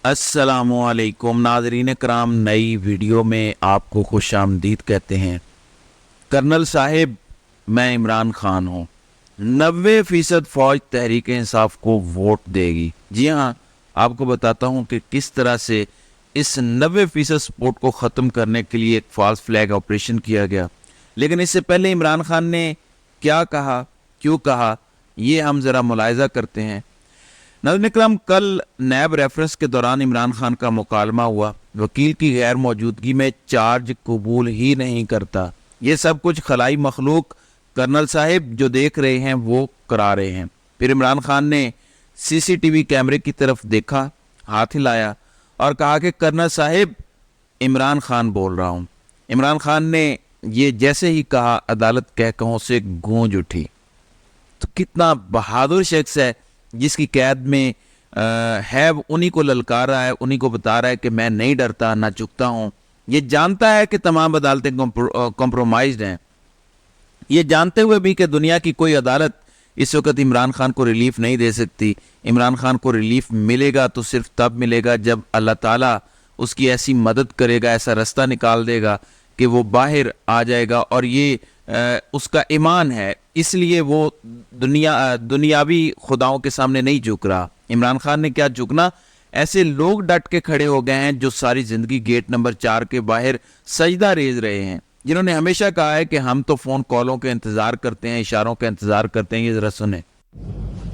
السلام علیکم ناظرین کرام، نئی ویڈیو میں آپ کو خوش آمدید کہتے ہیں۔ کرنل صاحب، میں عمران خان ہوں۔ 90% فوج تحریک انصاف کو ووٹ دے گی۔ جی ہاں، آپ کو بتاتا ہوں کہ کس طرح سے اس 90% سپورٹ کو ختم کرنے کے لیے ایک فالس فلیگ آپریشن کیا گیا۔ لیکن اس سے پہلے عمران خان نے کیا کہا، کیوں کہا، یہ ہم ذرا ملاحظہ کرتے ہیں۔ ناظرین اکرام، کل نیب ریفرنس کے دوران عمران خان کا مکالمہ ہوا۔ وکیل کی غیر موجودگی میں چارج قبول ہی نہیں کرتا۔ یہ سب کچھ خلائی مخلوق کرنل صاحب جو دیکھ رہے ہیں وہ کرا رہے ہیں۔ پھر عمران خان نے سی سی ٹی وی کیمرے کی طرف دیکھا، ہاتھ ہلایا اور کہا کہ کرنل صاحب، عمران خان بول رہا ہوں۔ عمران خان نے یہ جیسے ہی کہا، عدالت کہکہوں سے گونج اٹھی۔ تو کتنا بہادر شخص ہے جس کی قید میں ہے، انہی کو للکار رہا ہے، انہی کو بتا رہا ہے کہ میں نہیں ڈرتا، نہ جھکتا ہوں۔ یہ جانتا ہے کہ تمام عدالتیں کمپرومائزڈ ہیں۔ یہ جانتے ہوئے بھی کہ دنیا کی کوئی عدالت اس وقت عمران خان کو ریلیف نہیں دے سکتی۔ عمران خان کو ریلیف ملے گا تو صرف تب ملے گا جب اللہ تعالیٰ اس کی ایسی مدد کرے گا، ایسا رستہ نکال دے گا کہ وہ باہر آ جائے گا، اور یہ اس کا ایمان ہے، اس لیے وہ دنیاوی خداؤں کے سامنے نہیں جھک رہا۔ عمران خان نے کیا جھکنا؟ ایسے لوگ ڈٹ کے کھڑے ہو گئے ہیں جو ساری زندگی گیٹ نمبر 4 کے باہر سجدہ ریز رہے ہیں، جنہوں نے ہمیشہ کہا ہے کہ ہم تو فون کالوں کے انتظار کرتے ہیں، اشاروں کا انتظار کرتے ہیں۔ یہ ذرا سنیں۔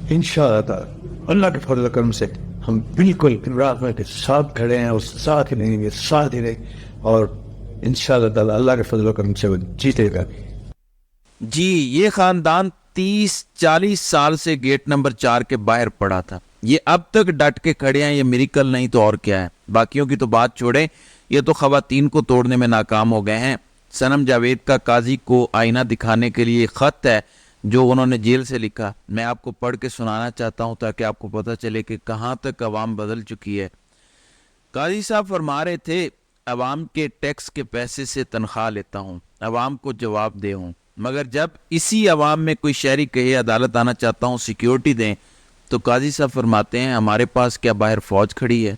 انشاءاللہ تعالی اللہ کے فضل و کرم سے ہم بالکل عمران خان کے ساتھ کھڑے ہیں، اور ساتھ ہی رہیں گے، ساتھ ہی رہیں گے، اور انشاءاللہ تعالی اللہ کے فضل و کرم سے وہ جیتے گا۔ جی، یہ خاندان 30-40 سال سے گیٹ نمبر 4 کے باہر پڑا تھا۔ یہ اب تک ڈٹ کے کھڑے ہیں، یہ میریکل نہیں تو اور کیا ہے۔ باقیوں کی تو بات چھوڑیں، یہ تو خواتین کو توڑنے میں ناکام ہو گئے ہیں۔ صنم جاوید کا قاضی کو آئینہ دکھانے کے لیے خط ہے جو انہوں نے جیل سے لکھا، میں آپ کو پڑھ کے سنانا چاہتا ہوں تاکہ آپ کو پتہ چلے کہ کہاں تک عوام بدل چکی ہے۔ قاضی صاحب فرما رہے تھے، عوام کے ٹیکس کے پیسے سے تنخواہ لیتا ہوں، عوام کو جواب دے ہوں، مگر جب اسی عوام میں کوئی شہری کہے عدالت آنا چاہتا ہوں، سیکیورٹی دیں، تو قاضی صاحب فرماتے ہیں ہمارے پاس کیا باہر فوج کھڑی ہے؟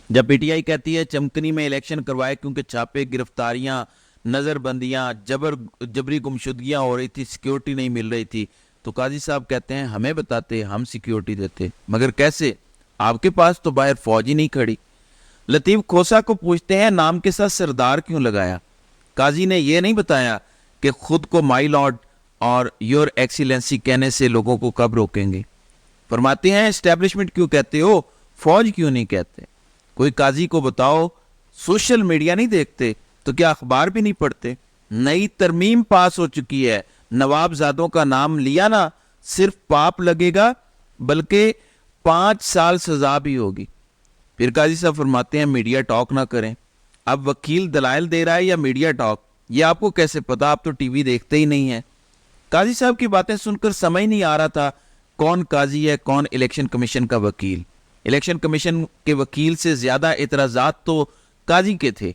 جب پی ٹی آئی کہتی ہے چمکنی میں الیکشن کروائے کیونکہ چھاپے، گرفتاریاں، نظر بندیاں، جبری گمشدگیاں ہو رہی تھی، سیکیورٹی نہیں مل رہی تھی، تو قاضی صاحب کہتے ہیں ہمیں بتاتے، ہم سیکیورٹی دیتے، مگر کیسے؟ آپ کے پاس تو باہر فوج ہی نہیں کھڑی۔ لطیف کھوسا کو پوچھتے ہیں نام کے ساتھ سردار کیوں لگایا؟ قاضی نے یہ نہیں بتایا کہ خود کو مائی لارڈ اور یور ایکسیلنسی کہنے سے لوگوں کو کب روکیں گے۔ فرماتے ہیں اسٹیبلشمنٹ کیوں کہتے ہو، فوج کیوں نہیں کہتے؟ کوئی قاضی کو بتاؤ، سوشل میڈیا نہیں دیکھتے تو کیا اخبار بھی نہیں پڑھتے؟ نئی ترمیم پاس ہو چکی ہے، نواب زادوں کا نام لیا نا، صرف پاپ لگے گا بلکہ 5 سال سزا بھی ہوگی۔ پھر قاضی صاحب فرماتے ہیں میڈیا ٹاک نہ کریں۔ اب وکیل دلائل دے رہا ہے یا میڈیا ٹاک؟ یہ آپ کو کیسے پتا؟ آپ تو ٹی وی دیکھتے ہی نہیں ہیں۔ قاضی صاحب کی باتیں سن کر سمجھ نہیں آ رہا تھا کون قاضی ہے، کون الیکشن کمیشن کا وکیل۔ الیکشن کمیشن کے وکیل سے زیادہ اعتراضات تو قاضی کے تھے۔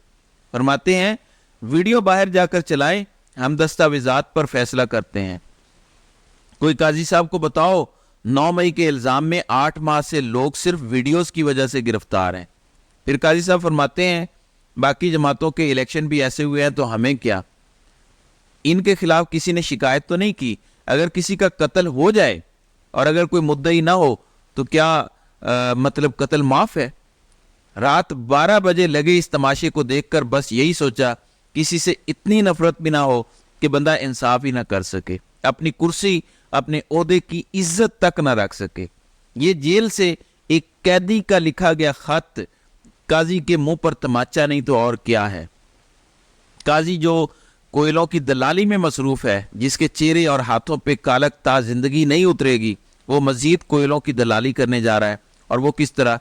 فرماتے ہیں ویڈیو باہر جا کر چلائیں، ہم دستاویزات پر فیصلہ کرتے ہیں۔ کوئی قاضی صاحب کو بتاؤ 9 مئی کے الزام میں 8 ماہ سے لوگ صرف ویڈیوز کی وجہ سے گرفتار ہیں۔ پھر قاضی صاحب فرماتے ہیں باقی جماعتوں کے الیکشن بھی ایسے ہوئے ہیں تو ہمیں کیا؟ ان کے خلاف کسی نے شکایت تو نہیں کی؟ اگر کسی کا قتل ہو جائے اور اگر کوئی مدعی نہ ہو تو کیا مطلب قتل معاف ہے؟ رات 12 بجے لگے اس تماشے کو دیکھ کر بس یہی سوچا کسی سے اتنی نفرت بھی نہ ہو کہ بندہ انصاف ہی نہ کر سکے، اپنی کرسی، اپنے عہدے کی عزت تک نہ رکھ سکے۔ یہ جیل سے ایک قیدی کا لکھا گیا خط قاضی کے منہ پر تماچا نہیں تو اور کیا ہے۔ قاضی جو کوئلوں کی دلالی میں مصروف ہے، جس کے چہرے اور ہاتھوں پہ کالک تا زندگی نہیں اترے گی، وہ مزید کوئلوں کی دلالی کرنے جا رہا ہے۔ اور وہ کس طرح؟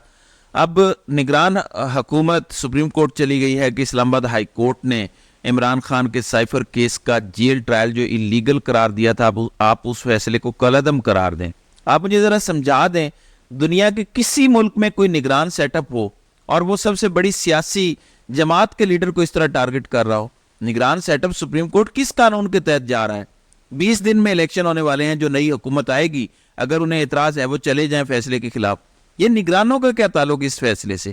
اب نگران حکومت سپریم کورٹ چلی گئی ہے کہ اسلام آباد ہائی کورٹ نے عمران خان کے سائفر کیس کا جیل ٹرائل جو اللیگل قرار دیا تھا، آپ اس فیصلے کو کالعدم قرار دیں۔ آپ مجھے ذرا سمجھا دیں، دنیا کے کسی ملک میں کوئی نگران سیٹ اپ ہو اور وہ سب سے بڑی سیاسی جماعت کے لیڈر کو اس طرح ٹارگٹ کر رہا ہو؟ نگران سیٹ اپ سپریم کورٹ کس قانون کے تحت جا رہا ہے؟ 20 دن میں الیکشن ہونے والے ہیں، جو نئی حکومت آئے گی اگر انہیں اعتراض ہے وہ چلے جائیں فیصلے کے خلاف۔ یہ نگرانوں کا کیا تعلق اس فیصلے سے؟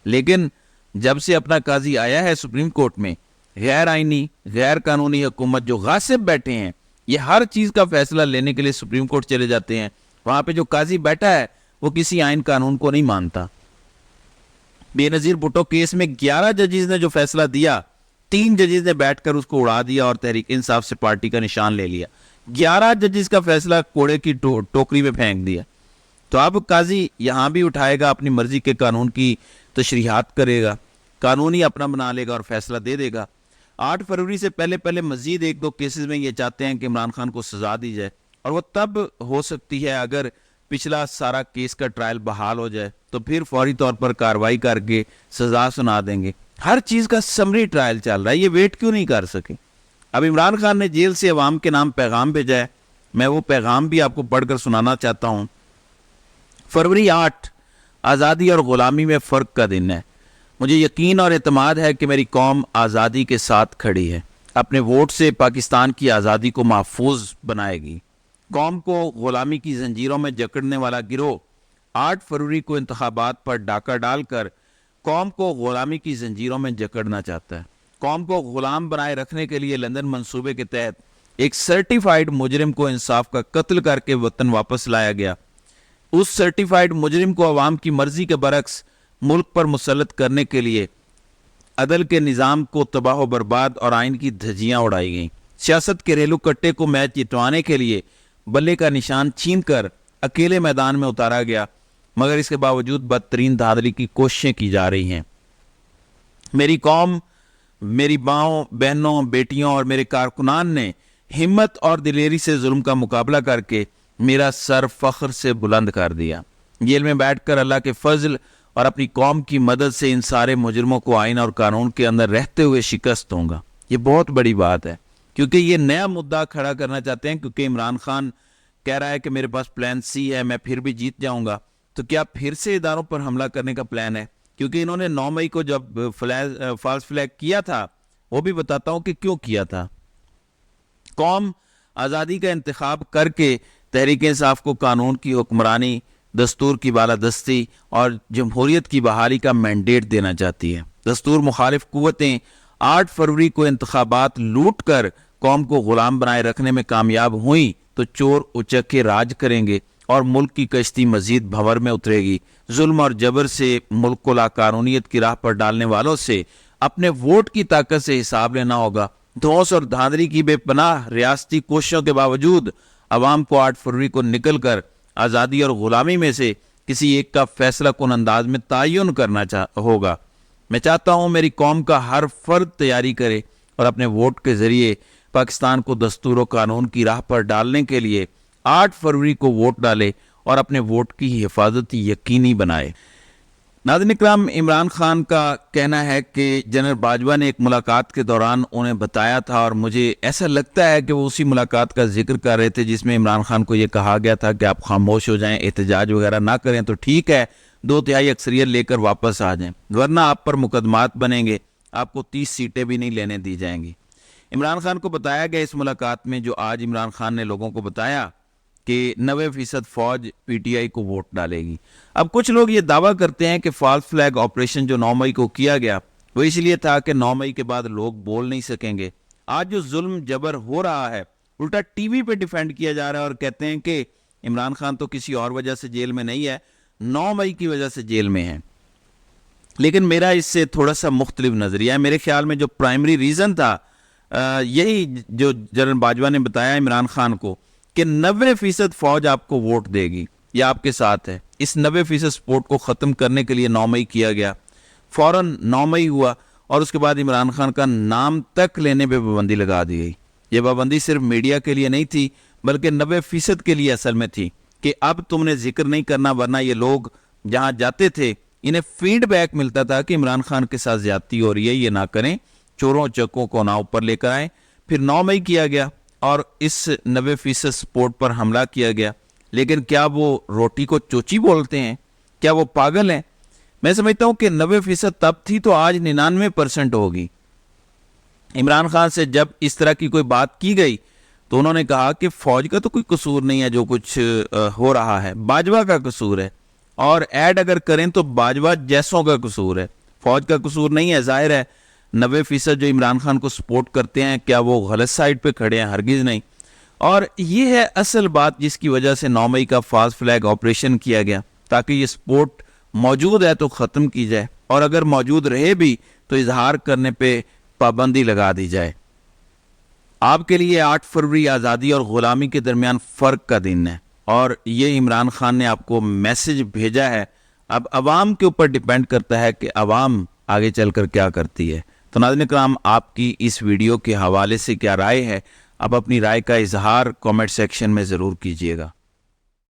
لیکن جب سے اپنا قاضی آیا ہے سپریم کورٹ میں، غیر آئینی غیر قانونی حکومت جو غاصب بیٹھے ہیں، یہ ہر چیز کا فیصلہ لینے کے لیے سپریم کورٹ چلے جاتے ہیں. وہاں پہ جو قاضی بیٹھا ہے وہ کسی آئین قانون کو نہیں مانتا. بے نظیر بھٹو کیس میں 11 ججز نے جو فیصلہ دیا، 3 ججز نے بیٹھ کر اس کو اڑا دیا اور تحریک انصاف سے پارٹی کا نشان لے لیا. 11 ججز کا فیصلہ کوڑے کی ٹوکری میں پھینک دیا. تو اب قاضی یہاں بھی اٹھائے گا، اپنی مرضی کے قانون کی تشریحات کرے گا، قانونی اپنا بنا لے گا اور فیصلہ دے دے گا. 8 فروری سے پہلے مزید 1-2 کیسز میں یہ چاہتے ہیں کہ عمران خان کو سزا دی جائے، اور وہ تب ہو سکتی ہے اگر پچھلا سارا کیس کا ٹرائل بحال ہو جائے تو پھر فوری طور پر کارروائی کر کے سزا سنا دیں گے. ہر چیز کا سمری ٹرائل چل رہا ہے، یہ ویٹ کیوں نہیں کر سکے؟ اب عمران خان نے جیل سے عوام کے نام پیغام بھیجا ہے، میں وہ پیغام بھی آپ کو پڑھ کر سنانا چاہتا ہوں. فروری 8 آزادی اور غلامی میں فرق کا دن ہے. مجھے یقین اور اعتماد ہے کہ میری قوم آزادی کے ساتھ کھڑی ہے، اپنے ووٹ سے پاکستان کی آزادی کو محفوظ بنائے گی. قوم کو غلامی کی زنجیروں میں جکڑنے والا گروہ 8 فروری کو انتخابات پر ڈاکہ ڈال کر قوم کو غلامی کی زنجیروں میں جکڑنا چاہتا ہے. قوم کو غلام بنائے رکھنے کے لیے لندن منصوبے کے تحت ایک سرٹیفائیڈ مجرم کو انصاف کا قتل کر کے وطن واپس لایا گیا. اس سرٹیفائیڈ مجرم کو عوام کی مرضی کے برعکس ملک پر مسلط کرنے کے لیے عدل کے نظام کو تباہ و برباد اور آئین کی دھجیاں اڑائی گئیں. سیاست کے ریلو کٹے کو میچ جتوانے کے لیے بلے کا نشان چھین کر اکیلے میدان میں اتارا گیا، مگر اس کے باوجود بدترین دھاندلی کی کوششیں کی جا رہی ہیں. میری قوم، میری ماؤں، بہنوں، بیٹیوں اور میرے کارکنان نے ہمت اور دلیری سے ظلم کا مقابلہ کر کے میرا سر فخر سے بلند کر دیا. جیل میں بیٹھ کر اللہ کے فضل اور اپنی قوم کی مدد سے ان سارے مجرموں کو آئین اور قانون کے اندر رہتے ہوئے شکست دوں گا. یہ بہت بڑی بات ہے، کیونکہ یہ نیا مدعا کھڑا کرنا چاہتے ہیں. کیونکہ عمران خان کہہ رہا ہے کہ میرے پاس پلان سی ہے، میں پھر بھی جیت جاؤں گا. تو کیا پھر سے اداروں پر حملہ کرنے کا پلان ہے؟ کیونکہ انہوں نے 9 مئی کو جب فالس فلیگ کیا تھا، وہ بھی بتاتا ہوں کہ کیوں کیا تھا. قوم آزادی کا انتخاب کر کے تحریک انصاف کو قانون کی حکمرانی، دستور کی بالادستی اور جمہوریت کی بحالی کا مینڈیٹ دینا چاہتی ہے. دستور مخالف قوتیں 8 فروری کو انتخابات لوٹ کر قوم کو غلام بنائے رکھنے میں کامیاب ہوئیں تو چور اچک کے راج کریں گے اور ملک کی کشتی مزید بھنور میں اترے گی. ظلم اور جبر سے ملک کو لاقانونیت کی راہ پر ڈالنے والوں سے اپنے ووٹ کی طاقت سے حساب لینا ہوگا. دھوس اور دھاندلی کی بے پناہ ریاستی کوششوں کے باوجود عوام کو 8 فروری کو نکل کر آزادی اور غلامی میں سے کسی ایک کا فیصلہ کن انداز میں تعین کرنا ہوگا. میں چاہتا ہوں میری قوم کا ہر فرد تیاری کرے اور اپنے ووٹ کے ذریعے پاکستان کو دستور و قانون کی راہ پر ڈالنے کے لیے 8 فروری کو ووٹ ڈالے اور اپنے ووٹ کی حفاظت یقینی بنائے. ناظرین اکرام، عمران خان کا کہنا ہے کہ جنرل باجوہ نے ایک ملاقات کے دوران انہیں بتایا تھا، اور مجھے ایسا لگتا ہے کہ وہ اسی ملاقات کا ذکر کر رہے تھے جس میں عمران خان کو یہ کہا گیا تھا کہ آپ خاموش ہو جائیں، احتجاج وغیرہ نہ کریں تو ٹھیک ہے، 2/3 اکثریت لے کر واپس آ جائیں، ورنہ آپ پر مقدمات بنیں گے، آپ کو 30 سیٹیں بھی نہیں لینے دی جائیں گی. عمران خان کو بتایا گیا اس ملاقات میں، جو آج عمران خان نے لوگوں کو بتایا، کہ 90% فوج پی ٹی آئی کو ووٹ ڈالے گی. اب کچھ لوگ یہ دعویٰ کرتے ہیں کہ فالس فلیگ آپریشن جو 9 مئی کو کیا گیا وہ اس لیے تھا کہ 9 مئی کے بعد لوگ بول نہیں سکیں گے. آج جو ظلم جبر ہو رہا ہے الٹا ٹی وی پہ ڈیفینڈ کیا جا رہا ہے اور کہتے ہیں کہ عمران خان تو کسی اور وجہ سے جیل میں نہیں ہے، 9 مئی کی وجہ سے جیل میں ہے. لیکن میرا اس سے تھوڑا سا مختلف نظریہ ہے. میرے خیال میں جو پرائمری ریزن تھا یہی جو جنرل باجوہ نے بتایا عمران خان کو کہ 90% فوج آپ کو ووٹ دے گی یا آپ کے ساتھ ہے. اس 90% سپورٹ کو ختم کرنے کے لیے 9 مئی کیا گیا. فوراً 9 مئی ہوا اور اس کے بعد عمران خان کا نام تک لینے پہ پابندی لگا دی گئی. یہ پابندی صرف میڈیا کے لیے نہیں تھی بلکہ 90% کے لیے اصل میں تھی کہ اب تم نے ذکر نہیں کرنا، ورنہ یہ لوگ جہاں جاتے تھے انہیں فیڈ بیک ملتا تھا کہ عمران خان کے ساتھ زیادتی ہو رہی ہے، یہ نہ کریں، چوروں چکوں کو نہ اوپر لے کر آئیں. پھر 9 مئی کیا گیا اور اس 90% سپورٹ پر حملہ کیا گیا. لیکن کیا وہ روٹی کو چوچی بولتے ہیں؟ کیا وہ پاگل ہیں؟ میں سمجھتا ہوں کہ 90% تب تھی تو آج 99% ہوگی. عمران خان سے جب اس طرح کی کوئی بات کی گئی تو انہوں نے کہا کہ فوج کا تو کوئی قصور نہیں ہے جو کچھ ہو رہا ہے، باجوہ کا قصور ہے. اور ایڈ اگر کریں تو باجوہ جیسوں کا قصور ہے, فوج کا قصور نہیں ہے. ظاہر ہے 90% جو عمران خان کو سپورٹ کرتے ہیں کیا وہ غلط سائٹ پہ کھڑے ہیں؟ ہرگز نہیں. اور یہ ہے اصل بات جس کی وجہ سے 9 مئی کا فاسٹ فلیگ آپریشن کیا گیا, تاکہ یہ سپورٹ موجود ہے تو ختم کی جائے, اور اگر موجود رہے بھی تو اظہار کرنے پہ پابندی لگا دی جائے. آپ کے لیے 8 فروری آزادی اور غلامی کے درمیان فرق کا دن ہے, اور یہ عمران خان نے آپ کو میسج بھیجا ہے. اب عوام کے اوپر ڈیپینڈ کرتا ہے کہ عوام آگے چل کر کیا کرتی ہے. تو ناظرین کرام, آپ کی اس ویڈیو کے حوالے سے کیا رائے ہے؟ اب اپنی رائے کا اظہار کامنٹ سیکشن میں ضرور کیجیے گا.